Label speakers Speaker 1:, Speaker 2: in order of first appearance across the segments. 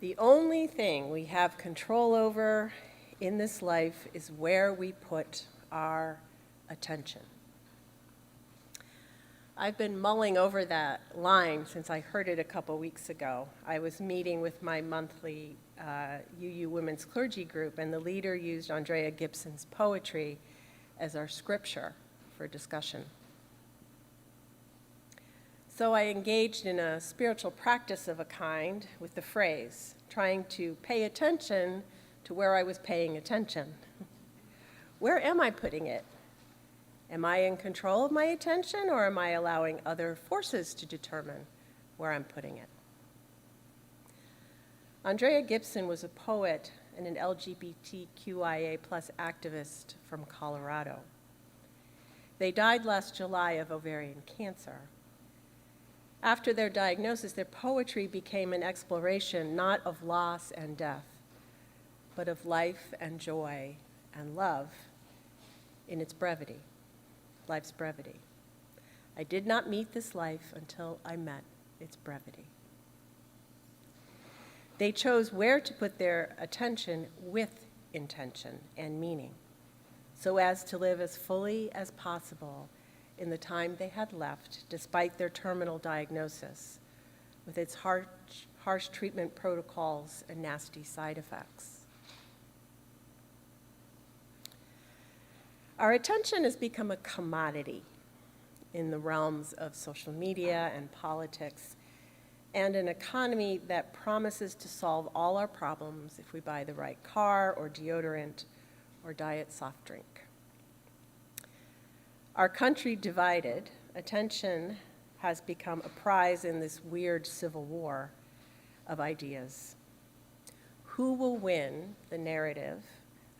Speaker 1: The only thing we have control over in this life is where we put our attention. I've been mulling over that line since I heard it a couple weeks ago. I was meeting with my monthly UU Women's Clergy group, and the leader used Andrea Gibson's poetry as our scripture for discussion. So I engaged in a spiritual practice of a kind with the phrase, trying to pay attention to where I was paying attention. Where am I putting it? Am I in control of my attention, or am I allowing other forces to determine where I'm putting it? Andrea Gibson was a poet and an LGBTQIA+ activist from Colorado. They died last July of ovarian cancer. After their diagnosis, their poetry became an exploration not of loss and death, but of life and joy and love in its brevity. Life's brevity. I did not meet this life until I met its brevity. They chose where to put their attention with intention and meaning, so as to live as fully as possible in the time they had left, despite their terminal diagnosis, with its harsh treatment protocols and nasty side effects. Our attention has become a commodity in the realms of social media and politics, and an economy that promises to solve all our problems if we buy the right car or deodorant or diet soft drink. Our country divided, attention has become a prize in this weird civil war of ideas. Who will win the narrative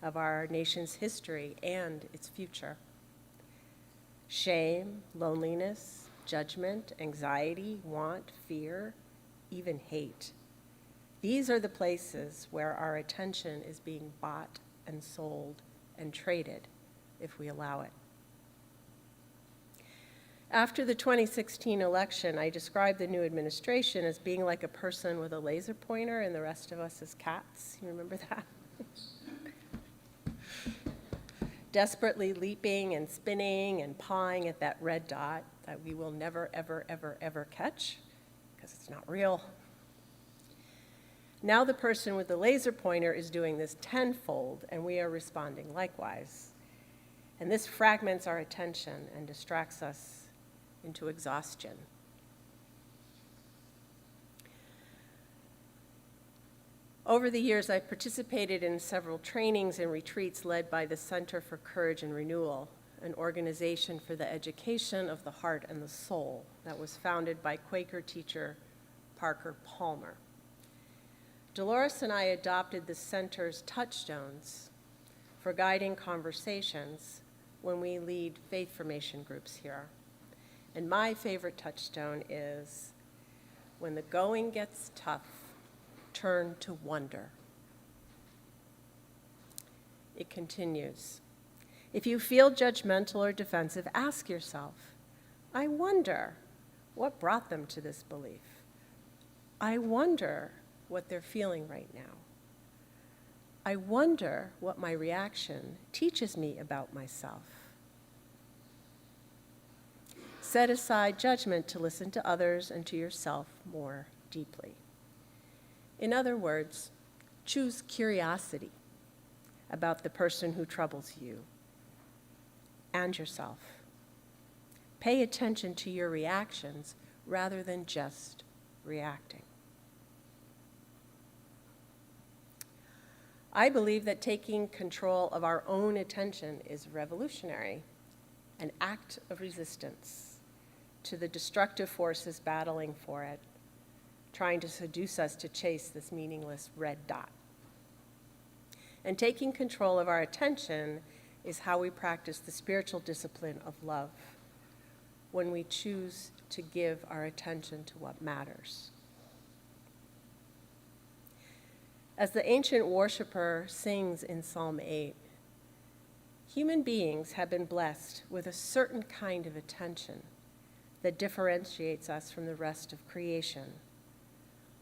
Speaker 1: of our nation's history and its future? Shame, loneliness, judgment, anxiety, want, fear, even hate. These are the places where our attention is being bought and sold and traded if we allow it. After the 2016 election, I described the new administration as being like a person with a laser pointer and the rest of us as cats. You remember that? Desperately leaping and spinning and pawing at that red dot that we will never, ever, ever, ever catch, because it's not real. Now the person with the laser pointer is doing this tenfold, and we are responding likewise. And this fragments our attention and distracts us into exhaustion. Over the years, I've participated in several trainings and retreats led by the Center for Courage and Renewal, an organization for the education of the heart and the soul that was founded by Quaker teacher Parker Palmer. Dolores and I adopted the center's touchstones for guiding conversations when we lead faith formation groups here. And my favorite touchstone is, when the going gets tough, turn to wonder. It continues. If you feel judgmental or defensive, ask yourself, I wonder what brought them to this belief. I wonder what they're feeling right now. I wonder what my reaction teaches me about myself. Set aside judgment to listen to others and to yourself more deeply. In other words, choose curiosity about the person who troubles you and yourself. Pay attention to your reactions rather than just reacting. I believe that taking control of our own attention is revolutionary, an act of resistance to the destructive forces battling for it, trying to seduce us to chase this meaningless red dot. And taking control of our attention is how we practice the spiritual discipline of love, when we choose to give our attention to what matters. As the ancient worshiper sings in Psalm 8, human beings have been blessed with a certain kind of attention that differentiates us from the rest of creation.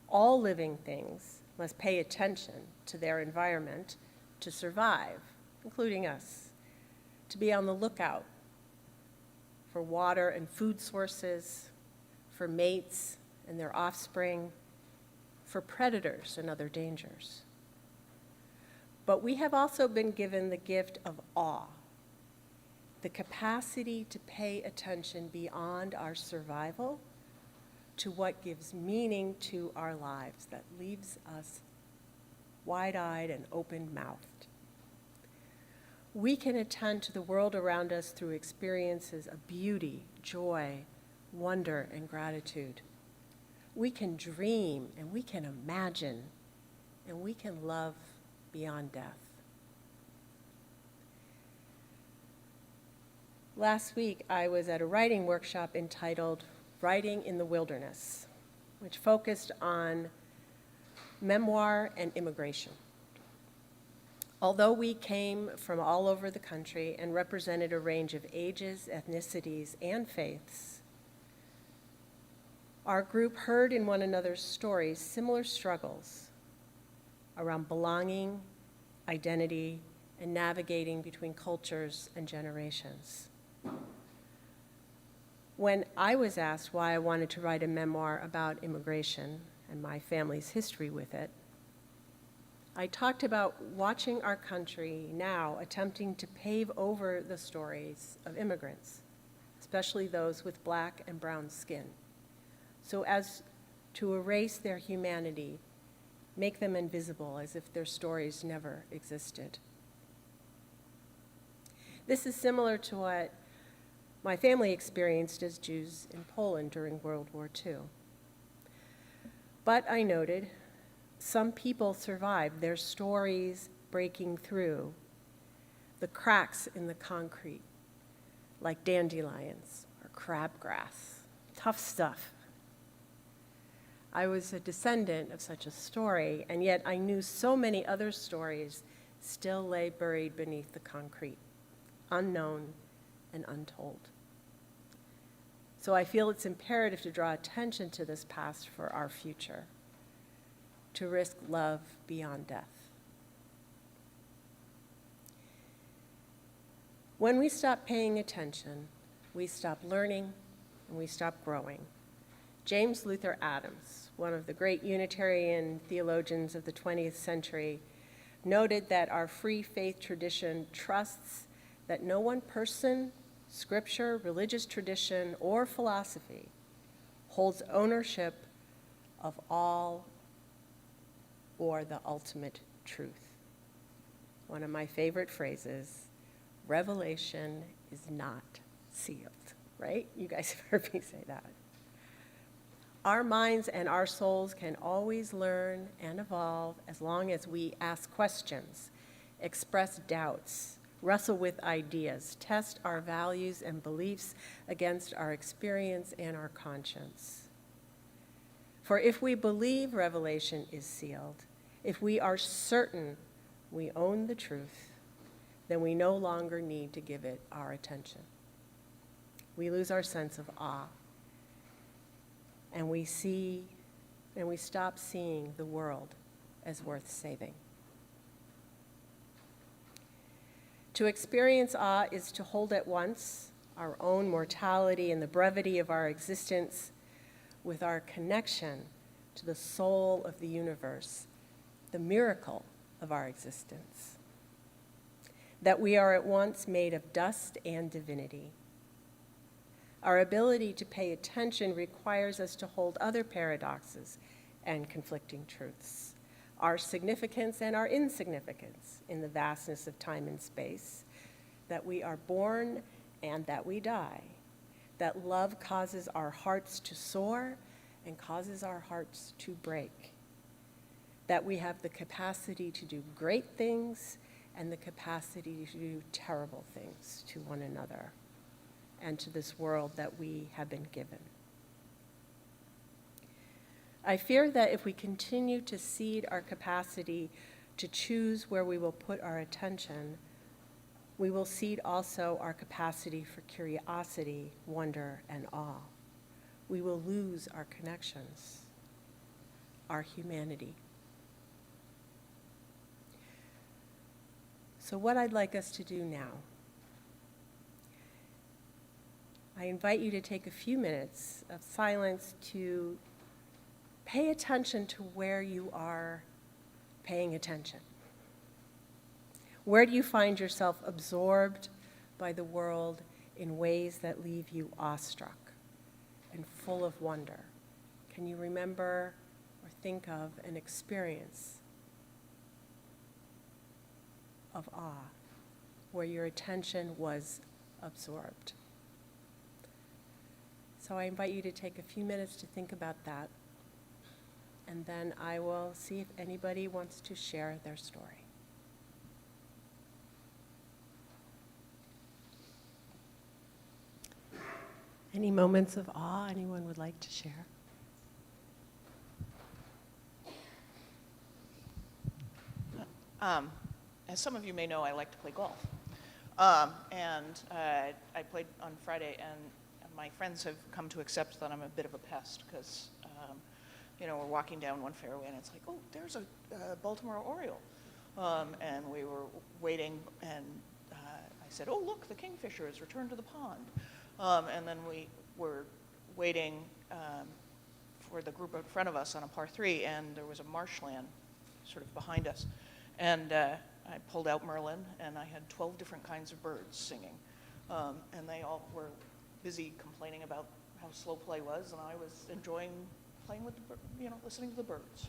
Speaker 1: All living things must pay attention to their environment to survive, including us, to be on the lookout for water and food sources, for mates and their offspring, for predators and other dangers. But we have also been given the gift of awe, the capacity to pay attention beyond our survival to what gives meaning to our lives, that leaves us wide-eyed and open-mouthed. We can attend to the world around us through experiences of beauty, joy, wonder, and gratitude. We can dream, and we can imagine, and we can love beyond death. Last week, I was at a writing workshop entitled Writing in the Wilderness, which focused on memoir and immigration. Although we came from all over the country and represented a range of ages, ethnicities, and faiths, our group heard in one another's stories similar struggles around belonging, identity, and navigating between cultures and generations. When I was asked why I wanted to write a memoir about immigration and my family's history with it, I talked about watching our country now attempting to pave over the stories of immigrants, especially those with black and brown skin, so as to erase their humanity, make them invisible as if their stories never existed. This is similar to what my family experienced as Jews in Poland during World War II. But I noted, some people survived, their stories breaking through the cracks in the concrete, like dandelions or crabgrass. Tough stuff. I was a descendant of such a story, and yet I knew so many other stories still lay buried beneath the concrete, unknown and untold. So I feel it's imperative to draw attention to this past for our future, to risk love beyond death. When we stop paying attention, we stop learning and we stop growing. James Luther Adams, one of the great Unitarian theologians of the 20th century, noted that our free faith tradition trusts that no one person, scripture, religious tradition, or philosophy holds ownership of all or the ultimate truth. One of my favorite phrases, revelation is not sealed, right? You guys have heard me say that. Our minds and our souls can always learn and evolve as long as we ask questions, express doubts, wrestle with ideas, test our values and beliefs against our experience and our conscience. For if we believe revelation is sealed, if we are certain we own the truth, then we no longer need to give it our attention. We lose our sense of awe, and we stop seeing the world as worth saving. To experience awe is to hold at once our own mortality and the brevity of our existence with our connection to the soul of the universe, the miracle of our existence. That we are at once made of dust and divinity. Our ability to pay attention requires us to hold other paradoxes and conflicting truths, our significance and our insignificance in the vastness of time and space, that we are born and that we die, that love causes our hearts to soar and causes our hearts to break, that we have the capacity to do great things and the capacity to do terrible things to one another and to this world that we have been given. I fear that if we continue to cede our capacity to choose where we will put our attention, we will cede also our capacity for curiosity, wonder, and awe. We will lose our connections, our humanity. So what I'd like us to do now, I invite you to take a few minutes of silence to pay attention to where you are paying attention. Where do you find yourself absorbed by the world in ways that leave you awestruck and full of wonder? Can you remember or think of an experience of awe where your attention was absorbed? So I invite you to take a few minutes to think about that, and then I will see if anybody wants to share their story. Any moments of awe anyone would like to share?
Speaker 2: As some of you may know, I like to play golf. I played on Friday, and my friends have come to accept that I'm a bit of a pest because, we're walking down one fairway, and it's like, oh, there's a Baltimore Oriole. And we were waiting, and I said, oh, look, the kingfisher has returned to the pond. And then we were waiting for the group in front of us on a par 3, and there was a marshland sort of behind us. And I pulled out Merlin, and I had 12 different kinds of birds singing. And they all were busy complaining about how slow play was, and I was enjoying playing with the, listening to the birds.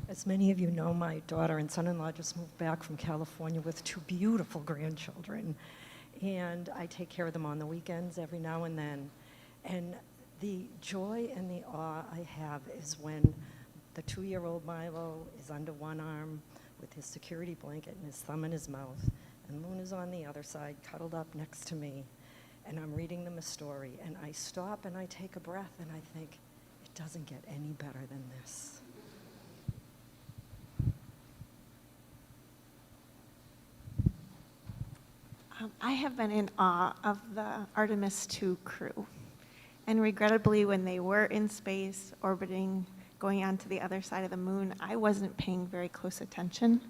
Speaker 3: As many of you know, my daughter and son-in-law just moved back from California with 2 beautiful grandchildren. And I take care of them on the weekends every now and then. And the joy and the awe I have is when the 2-year-old Milo is under one arm with his security blanket and his thumb in his mouth, and Luna's on the other side, cuddled up next to me, and I'm reading them a story, and I stop and I take a breath and I think, it doesn't get any better than this.
Speaker 4: I have been in awe of the Artemis II crew. And regrettably, when they were in space, orbiting, going on to the other side of the moon, I wasn't paying very close attention.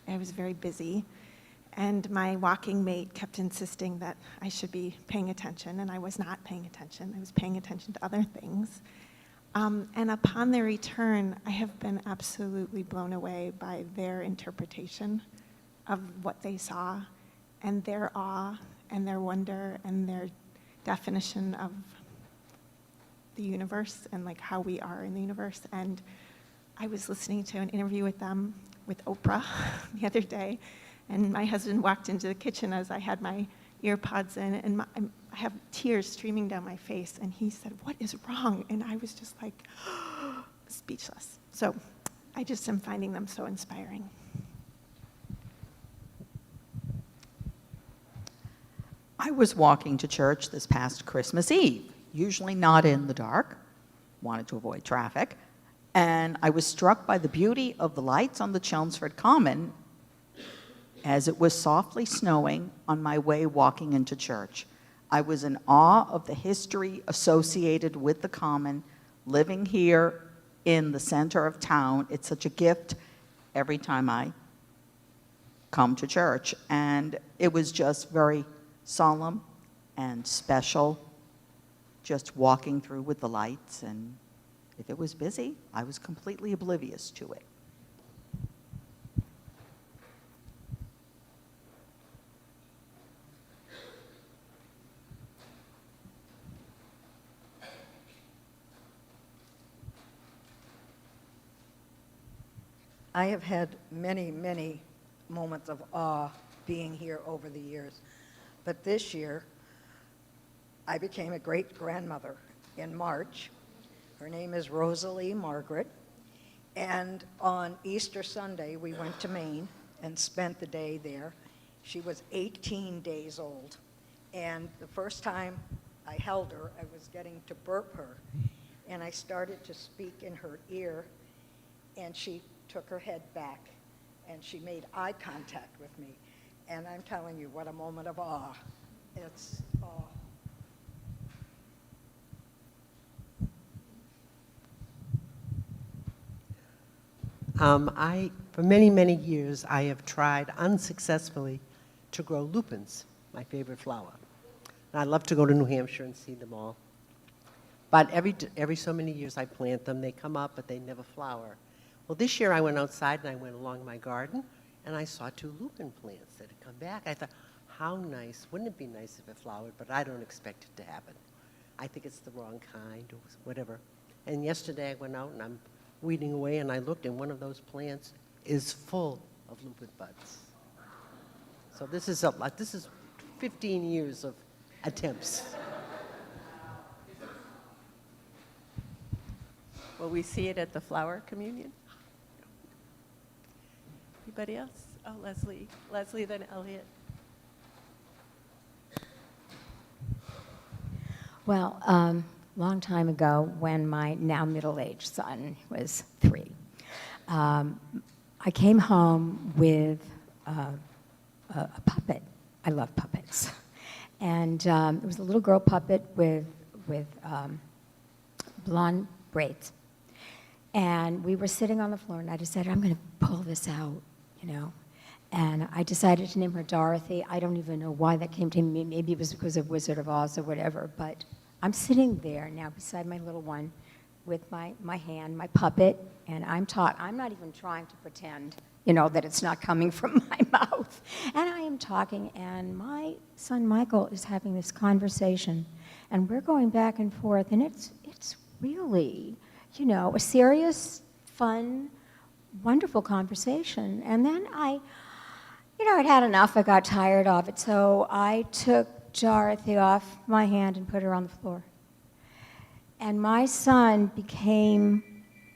Speaker 4: I was very busy. And my walking mate kept insisting that I should be paying attention, and I was not paying attention. I was paying attention to other things. And upon their return, I have been absolutely blown away by their interpretation of what they saw, and their awe, and their wonder, and their definition of the universe and like how we are in the universe. And I was listening to an interview with them with Oprah the other day, and my husband walked into the kitchen as I had my ear pods in, and I have tears streaming down my face, and he said, "What is wrong?" And I was just like speechless. So I just am finding them so inspiring.
Speaker 5: I was walking to church this past Christmas Eve, usually not in the dark, wanted to avoid traffic, and I was struck by the beauty of the lights on the Chelmsford Common as it was softly snowing on my way walking into church. I was in awe of the history associated with the Common, living here in the center of town. It's such a gift every time I come to church, and it was just very solemn and special, just walking through with the lights, and if it was busy, I was completely oblivious to it.
Speaker 6: I have had many, many moments of awe being here over the years. But this year, I became a great-grandmother in March. Her name is Rosalie Margaret. And on Easter Sunday, we went to Maine and spent the day there. She was 18 days old. And the first time I held her, I was getting to burp her. And I started to speak in her ear, and she took her head back, and she made eye contact with me. And I'm telling you, what a moment of awe. It's awe.
Speaker 7: For many, many years, I have tried unsuccessfully to grow lupins, my favorite flower. And I love to go to New Hampshire and see them all. But every so many years I plant them, they come up, but they never flower. Well, this year I went outside and I went along my garden, and I saw 2 lupin plants that had come back. I thought, how nice, wouldn't it be nice if it flowered? But I don't expect it to happen. I think it's the wrong kind or whatever. And yesterday I went out and I'm weeding away, and I looked, and one of those plants is full of lupin buds. So this is 15 years of attempts.
Speaker 1: Will we see it at the flower communion? Anybody else? Oh, Leslie. Leslie, then Elliot.
Speaker 8: Well, long time ago, when my now middle-aged son was 3, I came home with a puppet. I love puppets. And it was a little girl puppet with blonde braids. And we were sitting on the floor, and I decided, I'm going to pull this out, you know. And I decided to name her Dorothy. I don't even know why that came to me. Maybe it was because of Wizard of Oz or whatever. But I'm sitting there now beside my little one with my hand, my puppet, and I'm not even trying to pretend, you know, that it's not coming from my mouth. And I am talking, and my son Michael is having this conversation. And we're going back and forth, and it's really, you know, a serious, fun, wonderful conversation. And then I'd had enough. I got tired of it. So I took Dorothy off my hand and put her on the floor. And my son became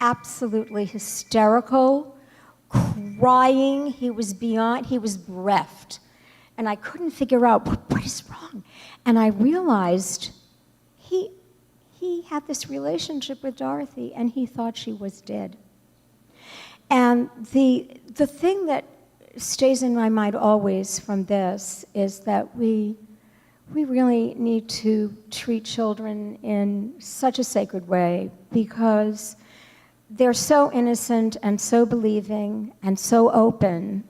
Speaker 8: absolutely hysterical, crying. He was bereft. And I couldn't figure out what is wrong. And I realized he had this relationship with Dorothy, and he thought she was dead. And the thing that stays in my mind always from this is that we really need to treat children in such a sacred way, because they're so innocent and so believing and so open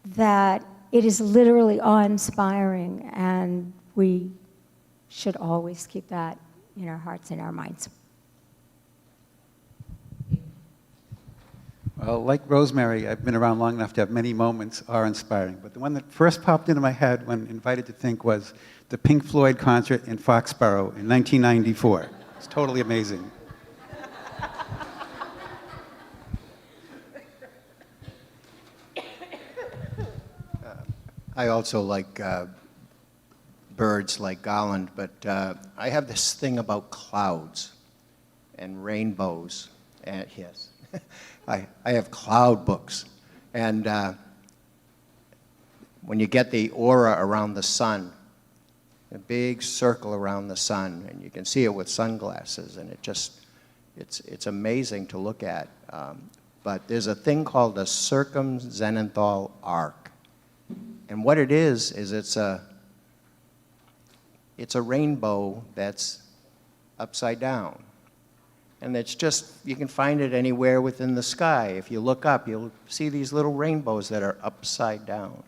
Speaker 8: that it is literally awe-inspiring, and we should always keep that in our hearts and our minds.
Speaker 9: Well, like Rosemary, I've been around long enough to have many moments awe-inspiring. But the one that first popped into my head when invited to think was the Pink Floyd concert in Foxborough in 1994. It's totally amazing.
Speaker 10: I also like birds like Garland, but I have this thing about clouds and rainbows. And yes, I have cloud books. And when you get the aura around the sun, a big circle around the sun, and you can see it with sunglasses, and it's amazing to look at. But there's a thing called a circumzenithal arc. And what it is it's a rainbow that's upside down. And it's just, you can find it anywhere within the sky. If you look up, you'll see these little rainbows that are upside down.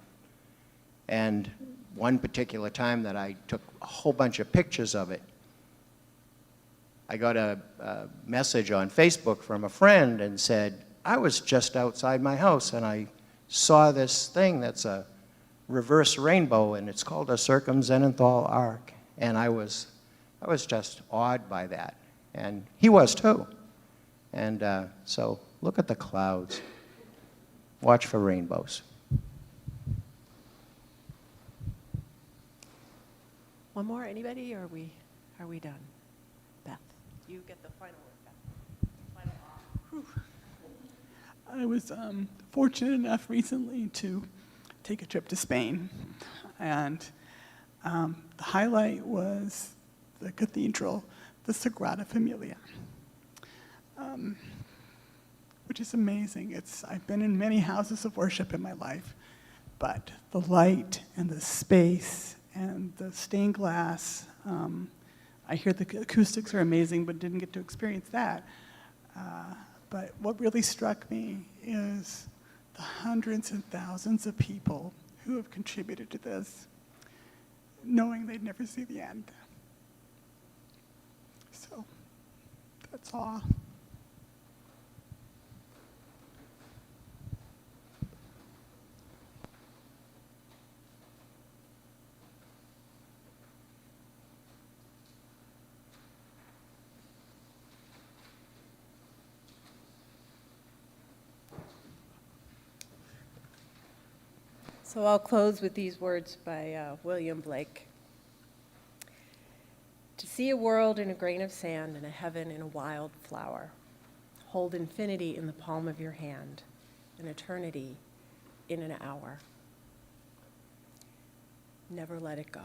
Speaker 10: And one particular time that I took a whole bunch of pictures of it, I got a message on Facebook from a friend and said, I was just outside my house and I saw this thing that's a reverse rainbow, and it's called a circumzenithal arc. And I was just awed by that. And he was too. And so look at the clouds. Watch for rainbows.
Speaker 1: One more, anybody, or are we done? Beth, you get the final word, Beth. Final.
Speaker 11: I was fortunate enough recently to take a trip to Spain, and the highlight was the cathedral, the Sagrada Familia, which is amazing. I've been in many houses of worship in my life, but the light and the space and the stained glass, I hear the acoustics are amazing, but didn't get to experience that. But what really struck me is the hundreds and thousands of people who have contributed to this, knowing they'd never see the end. So that's all.
Speaker 1: So I'll close with these words by William Blake. To see a world in a grain of sand and a heaven in a wild flower, hold infinity in the palm of your hand, and eternity in an hour. Never let it go.